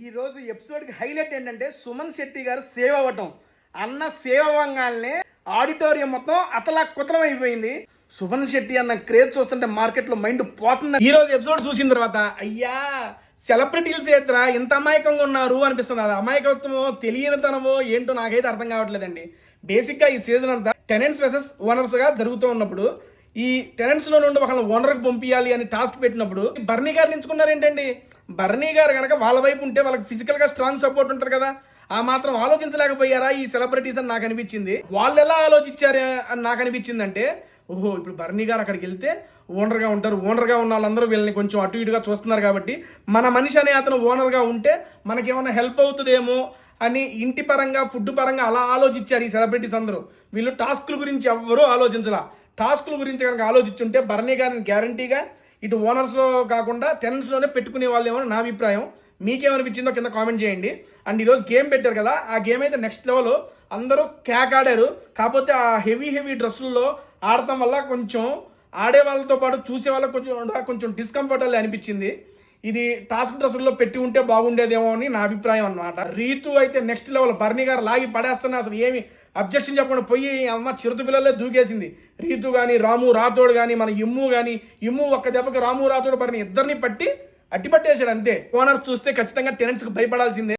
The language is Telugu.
ఈ రోజు ఎపిసోడ్ కి హైలైట్ ఏంటంటే సుమన్ శెట్టి గారు సేవ్ అవ్వటం. అన్న సేవ్ అవ్వగానే ఆడిటోరియం మొత్తం అతలాకుతలం అయిపోయింది. సుమన్ శెట్టి అన్న క్రేజ్ చూస్తుంటే మార్కెట్ లో మైండ్ పోతుంది. ఈ రోజు ఎపిసోడ్ చూసిన తర్వాత అయ్యా సెలబ్రిటీలు చేద్దా ఇంత అమాయకంగా ఉన్నారు అనిపిస్తుంది. అది అమాయకత్వమో తెలియనితనమో ఏంటో నాకైతే అర్థం కావట్లేదండి. బేసిక్ గా ఈ సీజన్ అంతా టెనెంట్స్ వర్సెస్ ఓనర్స్ గా జరుగుతూ ఉన్నప్పుడు ఈ టెనెంట్స్ లో నుండి ఒకళ్ళని ఓనర్కి పంపించాలి అని టాస్క్ పెట్టినప్పుడు బర్నీ గారు ఎంచుకున్నారు ఏంటండి. బర్నీ గారు కనుక వాళ్ళ వైపు ఉంటే వాళ్ళకి ఫిజికల్ గా స్ట్రాంగ్ సపోర్ట్ ఉంటారు కదా, ఆ మాత్రం ఆలోచించలేకపోయారా ఈ సెలబ్రిటీస్ అని నాకు అనిపించింది. వాళ్ళు ఎలా ఆలోచించారు అని నాకు అనిపించింది అంటే, ఓహో ఇప్పుడు బర్నీ గారు అక్కడికి వెళ్తే ఓనర్గా ఉంటారు, ఓనర్గా ఉన్న వాళ్ళందరూ వీళ్ళని కొంచెం అటు ఇటుగా చూస్తున్నారు కాబట్టి మన మనిషి అనే అతను ఓనర్గా ఉంటే మనకేమైనా హెల్ప్ అవుతుందేమో అని ఇంటి పరంగా ఫుడ్ పరంగా అలా ఆలోచించారు ఈ సెలబ్రిటీస్ అందరూ. వీళ్ళు టాస్క్ల గురించి ఎవ్వరూ ఆలోచించలా. టాస్క్ల గురించి కనుక ఆలోచించుంటే బర్నీ గారిని గ్యారంటీగా ఇటు ఓనర్స్లో కాకుండా టెనెంట్స్లోనే పెట్టుకునే వాళ్ళేమో నా అభిప్రాయం. మీకేమనిపించిందో కింద కామెంట్ చేయండి. అండ్ ఈరోజు గేమ్ పెట్టారు కదా, ఆ గేమ్ అయితే నెక్స్ట్ లెవెల్. అందరూ క్యాక్ ఆడారు. కాకపోతే ఆ హెవీ డ్రెస్సుల్లో ఆడటం వల్ల కొంచెం ఆడే వాళ్ళతో పాటు చూసే వాళ్ళకి కొంచెం డిస్కంఫర్ట్ అనిపించింది. ఇది టాస్క్ డ్రెస్సుల్లో పెట్టి ఉంటే బాగుండేదేమో అని నా అభిప్రాయం అనమాట. రీతు అయితే నెక్స్ట్ లెవెల్. బర్నీ గారు లాగి పడేస్తున్నా అసలు ఏమి అబ్జెక్షన్ చెప్పకుండా పోయి అమ్మ చిరుత పిల్లలే దూకేసింది. రీతు కానీ రాము రాథోడ్ కానీ మన ఇమ్ము ఒక్క దెబ్బకి రాము రాథోడ్ బర్నీ ఇద్దరిని పట్టి అట్టిపట్టేశాడు అంతే. ఓనర్స్ చూస్తే ఖచ్చితంగా టెనెంట్స్కి భయపడాల్సిందే.